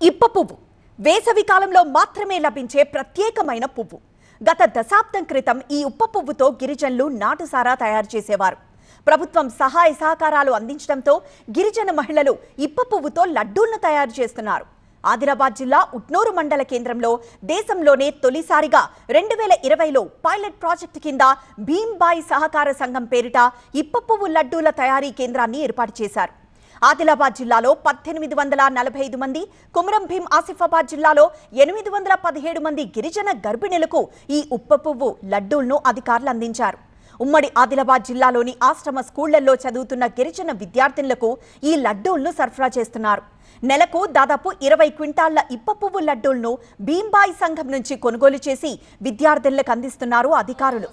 ఇప్ప పువ్వు వేసవి కాలంలో మాత్రమే లభించే ప్రత్యేకమైన పువ్వు. గత దశాబ్దం క్రితం ఈ ఉప్ప పువ్వుతో గిరిజనులు నాటుసారా తయారు చేసేవారు. ప్రభుత్వం సహాయ సహకారాలు అందించడంతో గిరిజన మహిళలు ఇప్ప పువ్వుతో లడ్డూలను తయారు చేస్తున్నారు. ఆదిలాబాద్ జిల్లా ఉట్నూరు మండల కేంద్రంలో దేశంలోనే తొలిసారిగా 2020లో పైలట్ ప్రాజెక్టు కింద భీంబాయి సహకార సంఘం పేరిట ఇప్ప పువ్వు లడ్డూల తయారీ కేంద్రాన్ని ఏర్పాటు చేశారు. ఆదిలాబాద్ జిల్లాలో 1845 మంది, కుమరం భీం ఆసిఫాబాద్ జిల్లాలో 817 మంది గిరిజన గర్భిణులకు ఈ ఉప్ప పువ్వు లడ్డూలను అధికారులు అందించారు. ఉమ్మడి ఆదిలాబాద్ జిల్లాలోని ఆశ్రమ స్కూళ్లలో చదువుతున్న గిరిజన విద్యార్థినులకు ఈ లడ్డూలను సరఫరా చేస్తున్నారు. నెలకు దాదాపు 20 క్వింటాళ్ల ఇప్ప పువ్వు లడ్డూలను భీంబాయి సంఘం నుంచి కొనుగోలు చేసి విద్యార్థులకు అందిస్తున్నారు అధికారులు.